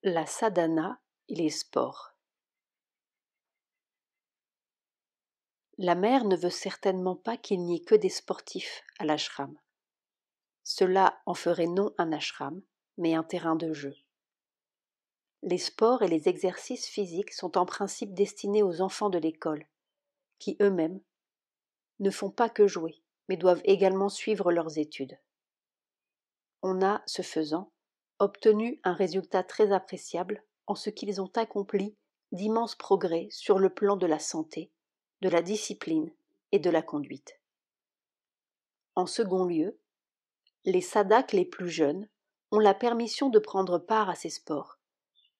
La sadhana et les sports. La mère ne veut certainement pas qu'il n'y ait que des sportifs à l'ashram. Cela en ferait non un ashram, mais un terrain de jeu. Les sports et les exercices physiques sont en principe destinés aux enfants de l'école, qui eux-mêmes ne font pas que jouer, mais doivent également suivre leurs études. On a, ce faisant, obtenu un résultat très appréciable en ce qu'ils ont accompli d'immenses progrès sur le plan de la santé, de la discipline et de la conduite. En second lieu, les sadhaks les plus jeunes ont la permission de prendre part à ces sports.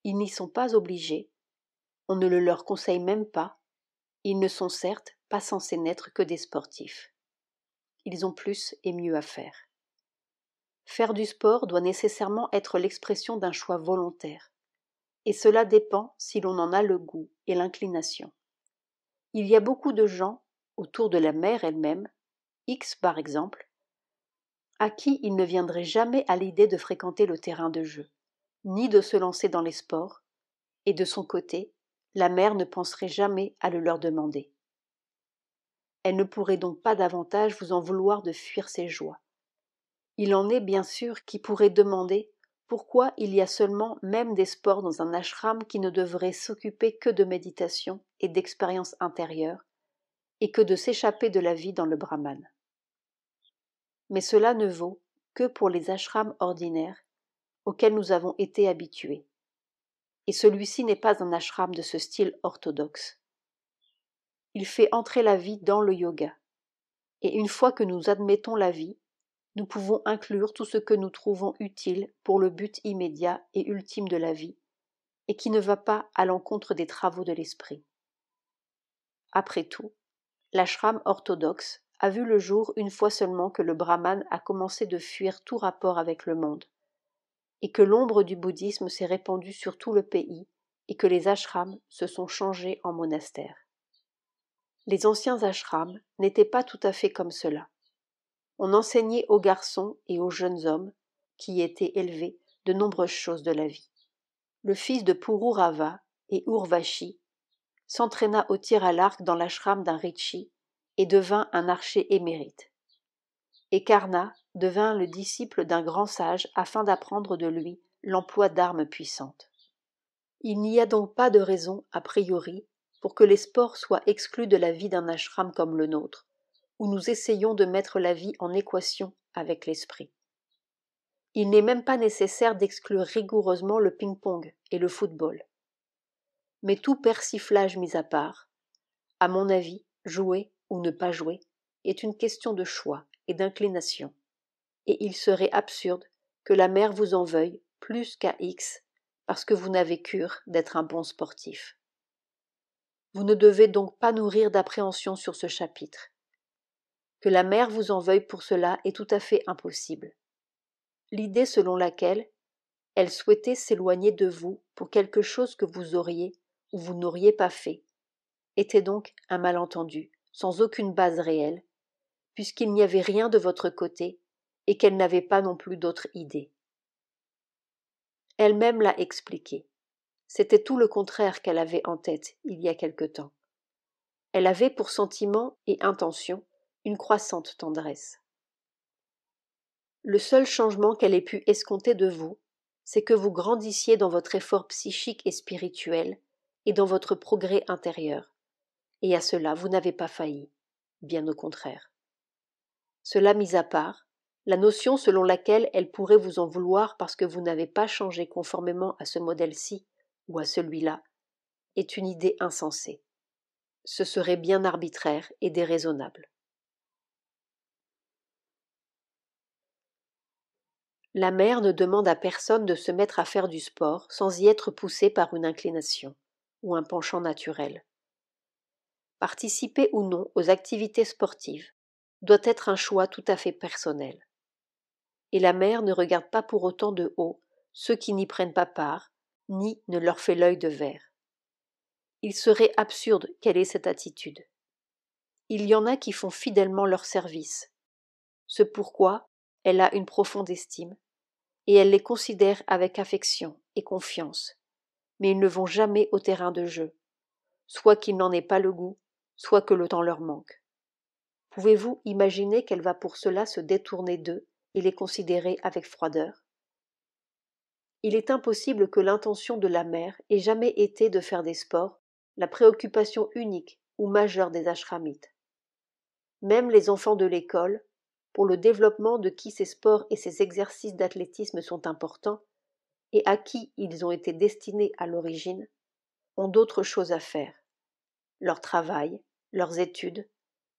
Ils n'y sont pas obligés, on ne le leur conseille même pas, ils ne sont certes pas censés n'être que des sportifs. Ils ont plus et mieux à faire. Faire du sport doit nécessairement être l'expression d'un choix volontaire, et cela dépend si l'on en a le goût et l'inclination. Il y a beaucoup de gens, autour de la mère elle-même, X par exemple, à qui il ne viendrait jamais à l'idée de fréquenter le terrain de jeu, ni de se lancer dans les sports, et de son côté, la mère ne penserait jamais à le leur demander. Elle ne pourrait donc pas davantage vous en vouloir de fuir ses joies. Il en est bien sûr qui pourraient demander pourquoi il y a seulement même des sports dans un ashram qui ne devrait s'occuper que de méditation et d'expérience intérieure, et que de s'échapper de la vie dans le brahman. Mais cela ne vaut que pour les ashrams ordinaires auxquels nous avons été habitués. Et celui-ci n'est pas un ashram de ce style orthodoxe. Il fait entrer la vie dans le yoga. Et une fois que nous admettons la vie, nous pouvons inclure tout ce que nous trouvons utile pour le but immédiat et ultime de la vie, et qui ne va pas à l'encontre des travaux de l'esprit. Après tout, l'ashram orthodoxe a vu le jour une fois seulement que le brahman a commencé de fuir tout rapport avec le monde, et que l'ombre du bouddhisme s'est répandue sur tout le pays, et que les ashrams se sont changés en monastères. Les anciens ashrams n'étaient pas tout à fait comme cela. On enseignait aux garçons et aux jeunes hommes, qui y étaient élevés, de nombreuses choses de la vie. Le fils de Pururava et Urvashi s'entraîna au tir à l'arc dans l'ashram d'un rishi et devint un archer émérite. Et Karna devint le disciple d'un grand sage afin d'apprendre de lui l'emploi d'armes puissantes. Il n'y a donc pas de raison, a priori, pour que les sports soient exclus de la vie d'un ashram comme le nôtre, où nous essayons de mettre la vie en équation avec l'esprit. Il n'est même pas nécessaire d'exclure rigoureusement le ping-pong et le football. Mais tout persiflage mis à part, à mon avis, jouer ou ne pas jouer est une question de choix et d'inclination, et il serait absurde que la mère vous en veuille plus qu'à X parce que vous n'avez cure d'être un bon sportif. Vous ne devez donc pas nourrir d'appréhension sur ce chapitre. Que la mère vous en veuille pour cela est tout à fait impossible. L'idée selon laquelle elle souhaitait s'éloigner de vous pour quelque chose que vous auriez ou vous n'auriez pas fait était donc un malentendu, sans aucune base réelle, puisqu'il n'y avait rien de votre côté et qu'elle n'avait pas non plus d'autre idée. Elle-même l'a expliqué. C'était tout le contraire qu'elle avait en tête il y a quelque temps. Elle avait pour sentiment et intention une croissante tendresse. Le seul changement qu'elle ait pu escompter de vous, c'est que vous grandissiez dans votre effort psychique et spirituel et dans votre progrès intérieur. Et à cela, vous n'avez pas failli, bien au contraire. Cela mis à part, la notion selon laquelle elle pourrait vous en vouloir parce que vous n'avez pas changé conformément à ce modèle-ci ou à celui-là est une idée insensée. Ce serait bien arbitraire et déraisonnable. La mère ne demande à personne de se mettre à faire du sport sans y être poussée par une inclination ou un penchant naturel. Participer ou non aux activités sportives doit être un choix tout à fait personnel. Et la mère ne regarde pas pour autant de haut ceux qui n'y prennent pas part, ni ne leur fait l'œil de verre. Il serait absurde qu'elle ait cette attitude. Il y en a qui font fidèlement leur service, ce pourquoi elle a une profonde estime, et elle les considère avec affection et confiance, mais ils ne vont jamais au terrain de jeu, soit qu'ils n'en aient pas le goût, soit que le temps leur manque. Pouvez-vous imaginer qu'elle va pour cela se détourner d'eux et les considérer avec froideur? Il est impossible que l'intention de la mère ait jamais été de faire des sports la préoccupation unique ou majeure des ashramites. Même les enfants de l'école, pour le développement de qui ces sports et ces exercices d'athlétisme sont importants, et à qui ils ont été destinés à l'origine, ont d'autres choses à faire, leur travail, leurs études,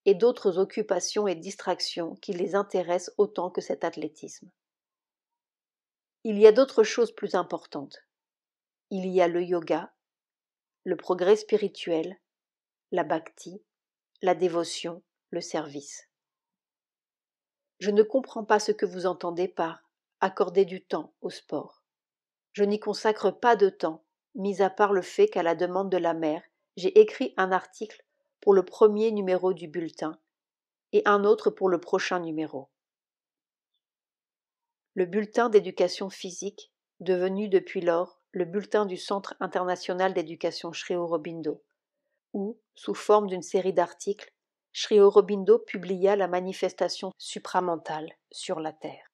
et d'autres occupations et distractions qui les intéressent autant que cet athlétisme. Il y a d'autres choses plus importantes. Il y a le yoga, le progrès spirituel, la bhakti, la dévotion, le service. Je ne comprends pas ce que vous entendez par accorder du temps au sport. Je n'y consacre pas de temps, mis à part le fait qu'à la demande de la mère, j'ai écrit un article pour le premier numéro du bulletin et un autre pour le prochain numéro. Le bulletin d'éducation physique, devenu depuis lors le bulletin du Centre international d'éducation Sri Aurobindo, où, sous forme d'une série d'articles, Sri Aurobindo publia la manifestation supramentale sur la Terre.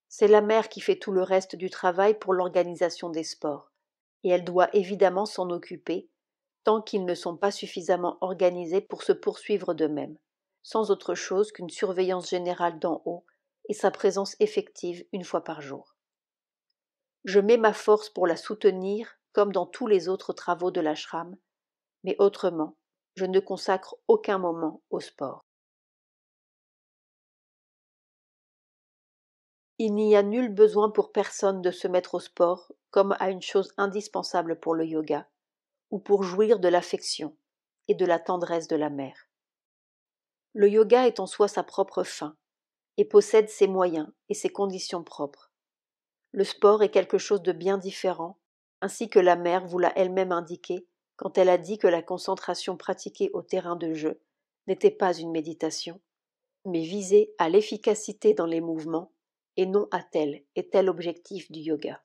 C'est la mère qui fait tout le reste du travail pour l'organisation des sports, et elle doit évidemment s'en occuper tant qu'ils ne sont pas suffisamment organisés pour se poursuivre d'eux-mêmes, sans autre chose qu'une surveillance générale d'en haut et sa présence effective une fois par jour. Je mets ma force pour la soutenir comme dans tous les autres travaux de l'ashram, mais autrement, je ne consacre aucun moment au sport. Il n'y a nul besoin pour personne de se mettre au sport comme à une chose indispensable pour le yoga, ou pour jouir de l'affection et de la tendresse de la mère. Le yoga est en soi sa propre fin, et possède ses moyens et ses conditions propres. Le sport est quelque chose de bien différent, ainsi que la mère vous l'a elle-même indiqué quand elle a dit que la concentration pratiquée au terrain de jeu n'était pas une méditation, mais visait à l'efficacité dans les mouvements et non à tel et tel objectif du yoga.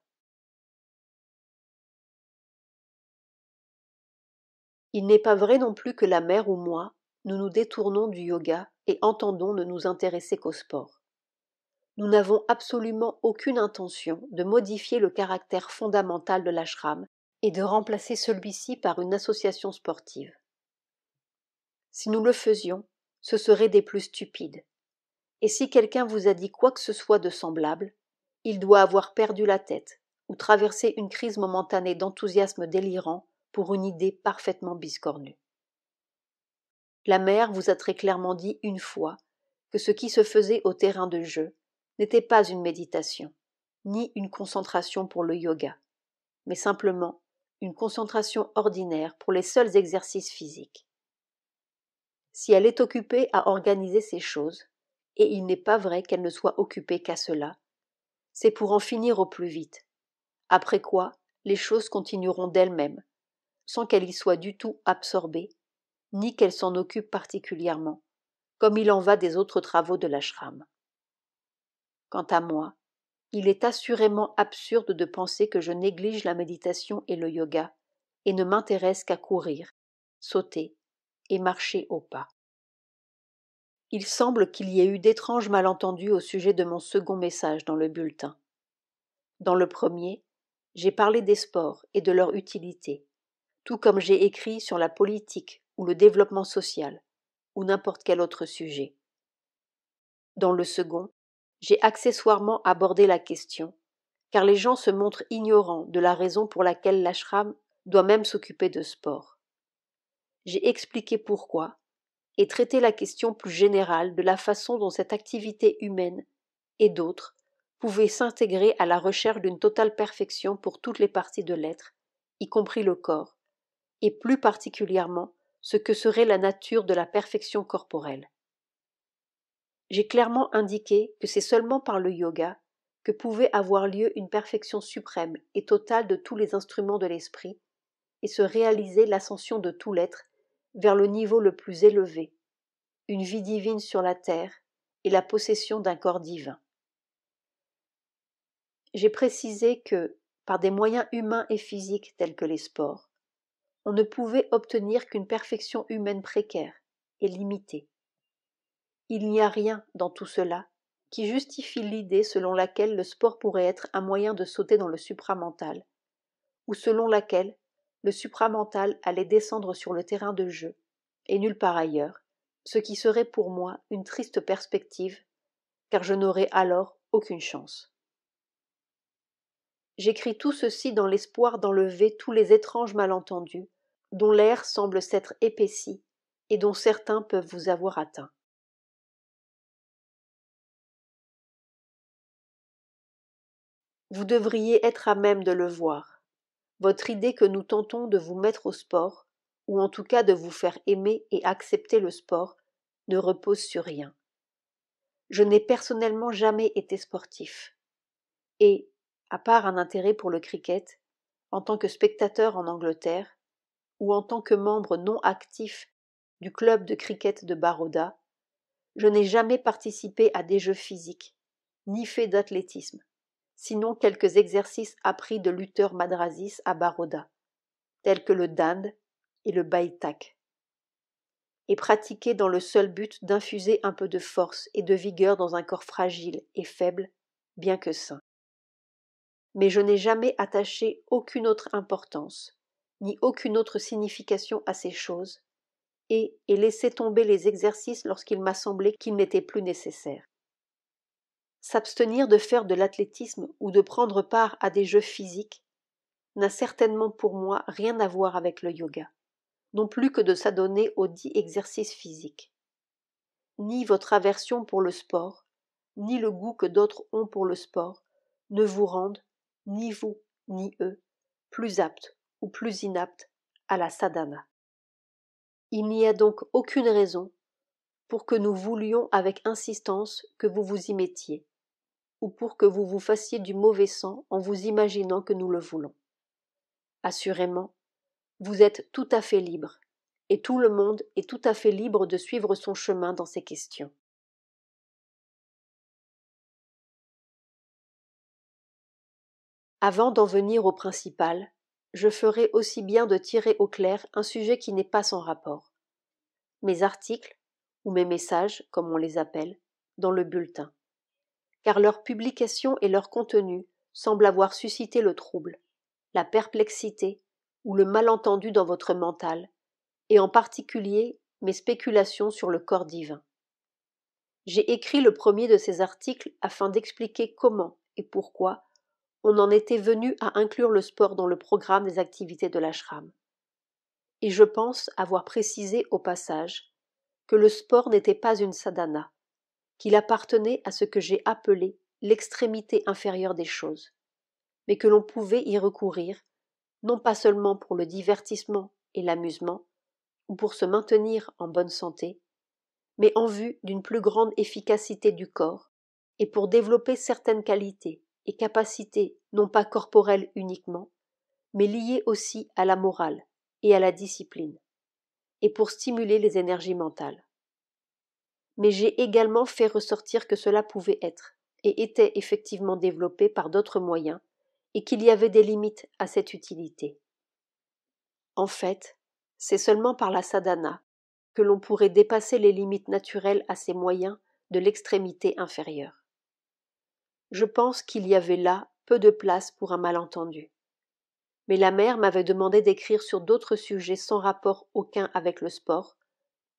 Il n'est pas vrai non plus que la mère ou moi, nous nous détournons du yoga et entendons ne nous intéresser qu'au sport. Nous n'avons absolument aucune intention de modifier le caractère fondamental de l'ashram et de remplacer celui-ci par une association sportive. Si nous le faisions, ce serait des plus stupides. Et si quelqu'un vous a dit quoi que ce soit de semblable, il doit avoir perdu la tête ou traversé une crise momentanée d'enthousiasme délirant pour une idée parfaitement biscornue. La mère vous a très clairement dit une fois que ce qui se faisait au terrain de jeu n'était pas une méditation, ni une concentration pour le yoga, mais simplement une concentration ordinaire pour les seuls exercices physiques. Si elle est occupée à organiser ces choses, et il n'est pas vrai qu'elle ne soit occupée qu'à cela, c'est pour en finir au plus vite, après quoi les choses continueront d'elles-mêmes, sans qu'elle y soit du tout absorbée, ni qu'elle s'en occupe particulièrement, comme il en va des autres travaux de l'ashram. Quant à moi, il est assurément absurde de penser que je néglige la méditation et le yoga, et ne m'intéresse qu'à courir, sauter et marcher au pas. Il semble qu'il y ait eu d'étranges malentendus au sujet de mon second message dans le bulletin. Dans le premier, j'ai parlé des sports et de leur utilité, tout comme j'ai écrit sur la politique ou le développement social, ou n'importe quel autre sujet. Dans le second, j'ai accessoirement abordé la question, car les gens se montrent ignorants de la raison pour laquelle l'ashram doit même s'occuper de sport. J'ai expliqué pourquoi, et traité la question plus générale de la façon dont cette activité humaine et d'autres pouvaient s'intégrer à la recherche d'une totale perfection pour toutes les parties de l'être, y compris le corps, et plus particulièrement ce que serait la nature de la perfection corporelle. J'ai clairement indiqué que c'est seulement par le yoga que pouvait avoir lieu une perfection suprême et totale de tous les instruments de l'esprit, et se réaliser l'ascension de tout l'être vers le niveau le plus élevé, une vie divine sur la terre et la possession d'un corps divin. J'ai précisé que, par des moyens humains et physiques tels que les sports, on ne pouvait obtenir qu'une perfection humaine précaire et limitée. Il n'y a rien dans tout cela qui justifie l'idée selon laquelle le sport pourrait être un moyen de sauter dans le supramental, ou selon laquelle le supramental allait descendre sur le terrain de jeu, et nulle part ailleurs, ce qui serait pour moi une triste perspective, car je n'aurais alors aucune chance. J'écris tout ceci dans l'espoir d'enlever tous les étranges malentendus dont l'air semble s'être épaissi et dont certains peuvent vous avoir atteint. Vous devriez être à même de le voir. Votre idée que nous tentons de vous mettre au sport, ou en tout cas de vous faire aimer et accepter le sport, ne repose sur rien. Je n'ai personnellement jamais été sportif. Et, à part un intérêt pour le cricket, en tant que spectateur en Angleterre, ou en tant que membre non actif du club de cricket de Baroda, je n'ai jamais participé à des jeux physiques, ni fait d'athlétisme, sinon quelques exercices appris de lutteurs madrasis à Baroda, tels que le dand et le baïtak, et pratiqués dans le seul but d'infuser un peu de force et de vigueur dans un corps fragile et faible, bien que sain. Mais je n'ai jamais attaché aucune autre importance, ni aucune autre signification à ces choses, et laissé tomber les exercices lorsqu'il m'a semblé qu'ils n'étaient plus nécessaires. S'abstenir de faire de l'athlétisme ou de prendre part à des jeux physiques n'a certainement pour moi rien à voir avec le yoga, non plus que de s'adonner aux dits exercices physiques. Ni votre aversion pour le sport, ni le goût que d'autres ont pour le sport, ne vous rendent, ni vous, ni eux, plus aptes ou plus inaptes à la sadhana. Il n'y a donc aucune raison pour que nous voulions avec insistance que vous vous y mettiez, ou pour que vous vous fassiez du mauvais sang en vous imaginant que nous le voulons. Assurément, vous êtes tout à fait libre, et tout le monde est tout à fait libre de suivre son chemin dans ces questions. Avant d'en venir au principal, je ferai aussi bien de tirer au clair un sujet qui n'est pas sans rapport. Mes articles, ou mes messages, comme on les appelle, dans le bulletin. Car leur publication et leur contenu semblent avoir suscité le trouble, la perplexité ou le malentendu dans votre mental, et en particulier mes spéculations sur le corps divin. J'ai écrit le premier de ces articles afin d'expliquer comment et pourquoi on en était venu à inclure le sport dans le programme des activités de l'ashram. Et je pense avoir précisé au passage que le sport n'était pas une sadhana, qu'il appartenait à ce que j'ai appelé l'extrémité inférieure des choses, mais que l'on pouvait y recourir, non pas seulement pour le divertissement et l'amusement, ou pour se maintenir en bonne santé, mais en vue d'une plus grande efficacité du corps, et pour développer certaines qualités et capacités non pas corporelles uniquement, mais liées aussi à la morale et à la discipline, et pour stimuler les énergies mentales. Mais j'ai également fait ressortir que cela pouvait être, et était effectivement développé par d'autres moyens, et qu'il y avait des limites à cette utilité. En fait, c'est seulement par la sadhana que l'on pourrait dépasser les limites naturelles à ces moyens de l'extrémité inférieure. Je pense qu'il y avait là peu de place pour un malentendu. Mais la mère m'avait demandé d'écrire sur d'autres sujets sans rapport aucun avec le sport,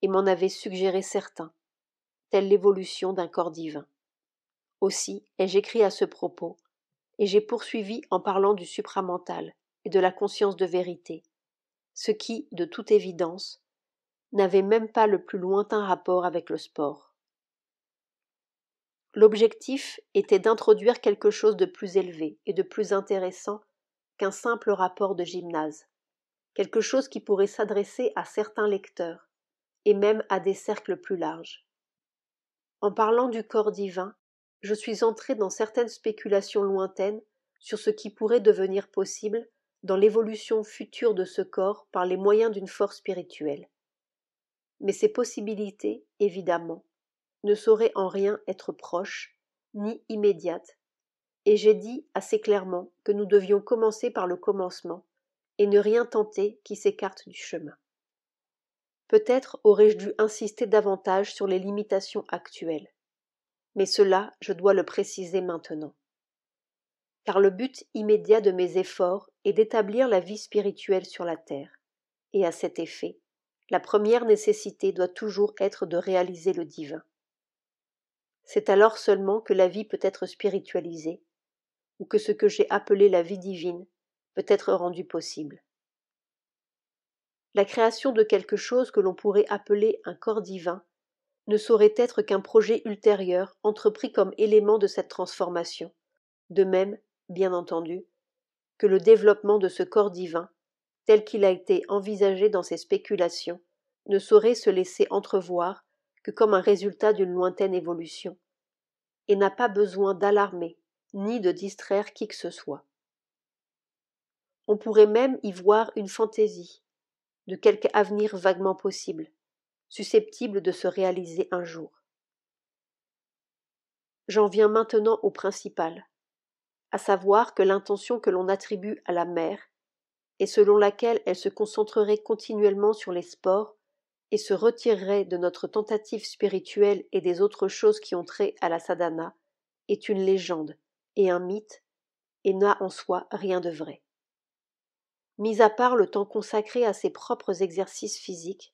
et m'en avait suggéré certains, telle l'évolution d'un corps divin. Aussi ai-je écrit à ce propos, et j'ai poursuivi en parlant du supramental et de la conscience de vérité, ce qui, de toute évidence, n'avait même pas le plus lointain rapport avec le sport. L'objectif était d'introduire quelque chose de plus élevé et de plus intéressant qu'un simple rapport de gymnase, quelque chose qui pourrait s'adresser à certains lecteurs, et même à des cercles plus larges. En parlant du corps divin, je suis entré dans certaines spéculations lointaines sur ce qui pourrait devenir possible dans l'évolution future de ce corps par les moyens d'une force spirituelle. Mais ces possibilités, évidemment, ne sauraient en rien être proches, ni immédiates, et j'ai dit assez clairement que nous devions commencer par le commencement et ne rien tenter qui s'écarte du chemin. Peut-être aurais-je dû insister davantage sur les limitations actuelles, mais cela, je dois le préciser maintenant. Car le but immédiat de mes efforts est d'établir la vie spirituelle sur la terre, et à cet effet, la première nécessité doit toujours être de réaliser le divin. C'est alors seulement que la vie peut être spiritualisée, ou que ce que j'ai appelé la vie divine peut être rendu possible. La création de quelque chose que l'on pourrait appeler un corps divin ne saurait être qu'un projet ultérieur entrepris comme élément de cette transformation, de même, bien entendu, que le développement de ce corps divin, tel qu'il a été envisagé dans ses spéculations, ne saurait se laisser entrevoir que comme un résultat d'une lointaine évolution, et n'a pas besoin d'alarmer ni de distraire qui que ce soit. On pourrait même y voir une fantaisie de quelque avenir vaguement possible, susceptible de se réaliser un jour. J'en viens maintenant au principal, à savoir que l'intention que l'on attribue à la mère, et selon laquelle elle se concentrerait continuellement sur les sports et se retirerait de notre tentative spirituelle et des autres choses qui ont trait à la sadhana, est une légende et un mythe, et n'a en soi rien de vrai. Mis à part le temps consacré à ses propres exercices physiques,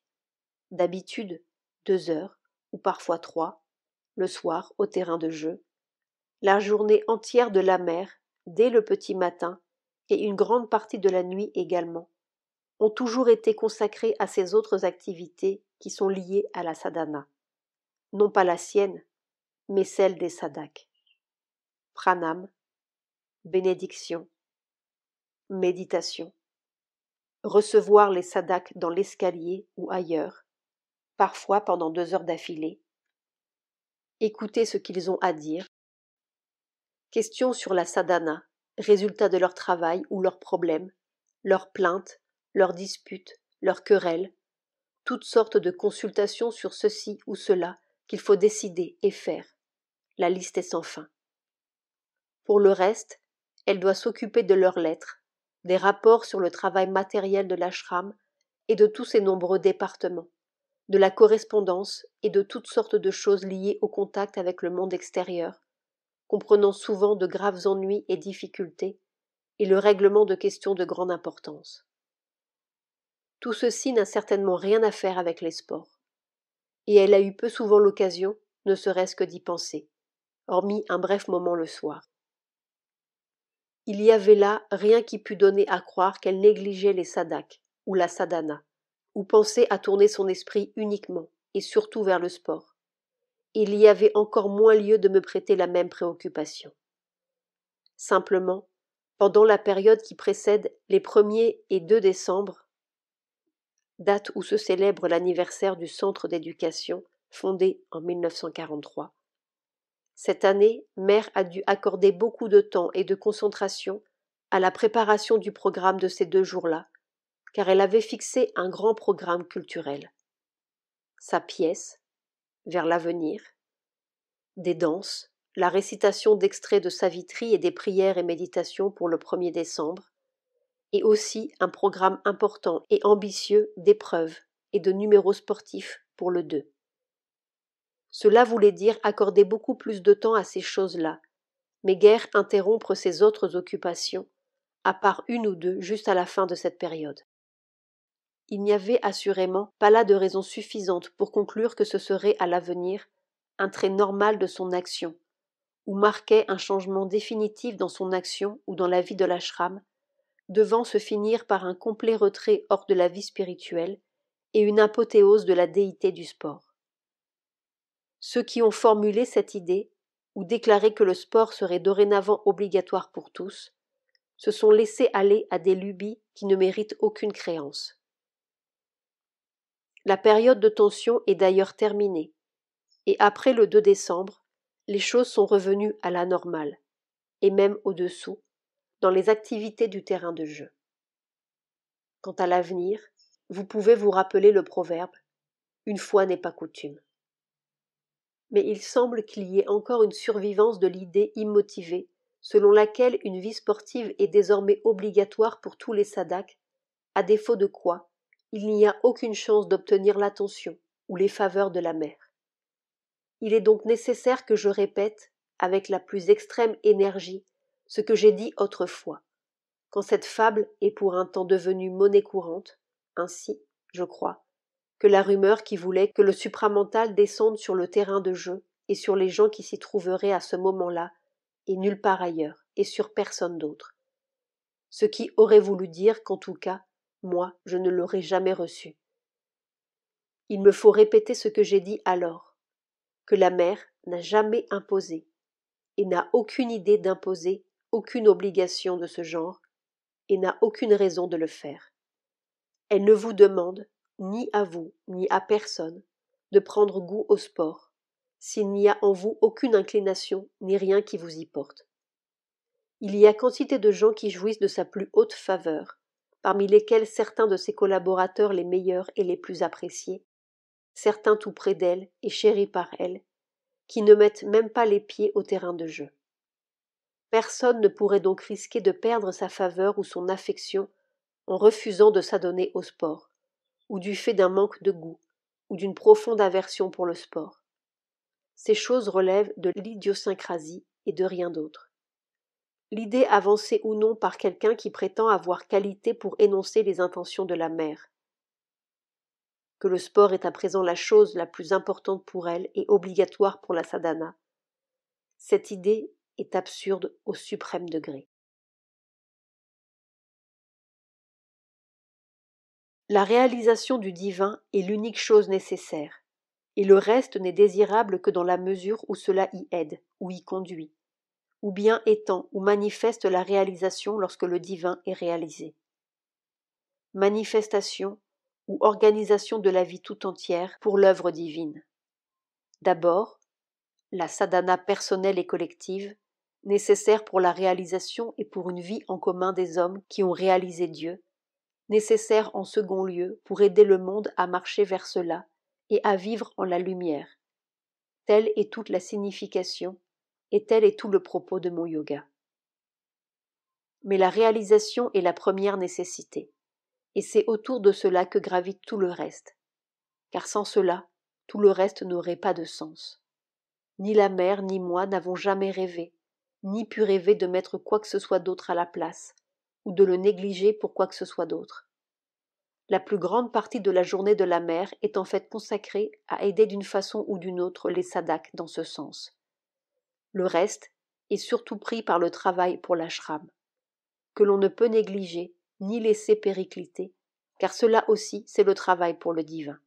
d'habitude 2 heures, ou parfois 3, le soir au terrain de jeu, la journée entière de la mère, dès le petit matin, et une grande partie de la nuit également, ont toujours été consacrées à ces autres activités qui sont liées à la sadhana, non pas la sienne, mais celle des sadhaks. Pranam, bénédiction, méditation, recevoir les sadhaks dans l'escalier ou ailleurs, parfois pendant 2 heures d'affilée, écouter ce qu'ils ont à dire, questions sur la sadhana, résultat de leur travail ou leurs problèmes, leurs plaintes, leurs disputes, leurs querelles, toutes sortes de consultations sur ceci ou cela qu'il faut décider et faire. La liste est sans fin. Pour le reste, elle doit s'occuper de leurs lettres, des rapports sur le travail matériel de l'ashram et de tous ses nombreux départements, de la correspondance et de toutes sortes de choses liées au contact avec le monde extérieur, comprenant souvent de graves ennuis et difficultés, et le règlement de questions de grande importance. Tout ceci n'a certainement rien à faire avec les sports, et elle a eu peu souvent l'occasion, ne serait-ce que d'y penser, hormis un bref moment le soir. Il y avait là rien qui pût donner à croire qu'elle négligeait les sadhaks, ou la sadhana, ou pensait à tourner son esprit uniquement, et surtout vers le sport. Il y avait encore moins lieu de me prêter la même préoccupation. Simplement, pendant la période qui précède les 1er et 2 décembre, date où se célèbre l'anniversaire du centre d'éducation, fondé en 1943, cette année, Mère a dû accorder beaucoup de temps et de concentration à la préparation du programme de ces 2 jours-là, car elle avait fixé un grand programme culturel. Sa pièce, Vers l'avenir, des danses, la récitation d'extraits de Savitri et des prières et méditations pour le 1er décembre, et aussi un programme important et ambitieux d'épreuves et de numéros sportifs pour le 2. Cela voulait dire accorder beaucoup plus de temps à ces choses-là, mais guère interrompre ses autres occupations, à part une ou 2 juste à la fin de cette période. Il n'y avait assurément pas là de raison suffisante pour conclure que ce serait à l'avenir un trait normal de son action, ou marquait un changement définitif dans son action ou dans la vie de l'ashram, devant se finir par un complet retrait hors de la vie spirituelle et une apothéose de la déité du sport. Ceux qui ont formulé cette idée, ou déclaré que le sport serait dorénavant obligatoire pour tous, se sont laissés aller à des lubies qui ne méritent aucune créance. La période de tension est d'ailleurs terminée, et après le 2 décembre, les choses sont revenues à la normale, et même au-dessous, dans les activités du terrain de jeu. Quant à l'avenir, vous pouvez vous rappeler le proverbe « Une fois n'est pas coutume ». Mais il semble qu'il y ait encore une survivance de l'idée immotivée selon laquelle une vie sportive est désormais obligatoire pour tous les sadaks, à défaut de quoi il n'y a aucune chance d'obtenir l'attention ou les faveurs de la mère. Il est donc nécessaire que je répète, avec la plus extrême énergie, ce que j'ai dit autrefois, quand cette fable est pour un temps devenue monnaie courante, ainsi, je crois, que la rumeur qui voulait que le supramental descende sur le terrain de jeu et sur les gens qui s'y trouveraient à ce moment-là, et nulle part ailleurs, et sur personne d'autre. Ce qui aurait voulu dire qu'en tout cas, moi, je ne l'aurais jamais reçu. Il me faut répéter ce que j'ai dit alors, que la mère n'a jamais imposé, et n'a aucune idée d'imposer aucune obligation de ce genre, et n'a aucune raison de le faire. Elle ne vous demande, ni à vous, ni à personne, de prendre goût au sport, s'il n'y a en vous aucune inclination, ni rien qui vous y porte. Il y a quantité de gens qui jouissent de sa plus haute faveur, parmi lesquels certains de ses collaborateurs les meilleurs et les plus appréciés, certains tout près d'elle et chéris par elle, qui ne mettent même pas les pieds au terrain de jeu. Personne ne pourrait donc risquer de perdre sa faveur ou son affection en refusant de s'adonner au sport, ou du fait d'un manque de goût, ou d'une profonde aversion pour le sport. Ces choses relèvent de l'idiosyncrasie et de rien d'autre. L'idée avancée ou non par quelqu'un qui prétend avoir qualité pour énoncer les intentions de la mère, que le sport est à présent la chose la plus importante pour elle et obligatoire pour la sadhana. Cette idée est absurde au suprême degré. La réalisation du divin est l'unique chose nécessaire, et le reste n'est désirable que dans la mesure où cela y aide, ou y conduit, ou bien étend ou manifeste la réalisation lorsque le divin est réalisé. Manifestation ou organisation de la vie tout entière pour l'œuvre divine. D'abord, la sadhana personnelle et collective, nécessaire pour la réalisation et pour une vie en commun des hommes qui ont réalisé Dieu, nécessaire en second lieu pour aider le monde à marcher vers cela et à vivre en la lumière. Telle est toute la signification et tel est tout le propos de mon yoga. Mais la réalisation est la première nécessité, et c'est autour de cela que gravite tout le reste, car sans cela, tout le reste n'aurait pas de sens. Ni la mère ni moi n'avons jamais rêvé, ni pu rêver de mettre quoi que ce soit d'autre à la place, ou de le négliger pour quoi que ce soit d'autre. La plus grande partie de la journée de la mère est en fait consacrée à aider d'une façon ou d'une autre les sadhaks dans ce sens. Le reste est surtout pris par le travail pour l'ashram, que l'on ne peut négliger ni laisser péricliter, car cela aussi c'est le travail pour le divin.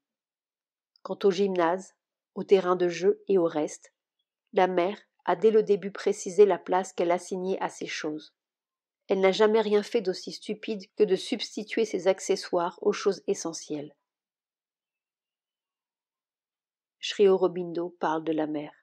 Quant au gymnase, au terrain de jeu et au reste, la mère a dès le début précisé la place qu'elle assignait à ces choses. Elle n'a jamais rien fait d'aussi stupide que de substituer ses accessoires aux choses essentielles. Sri Aurobindo parle de la mère.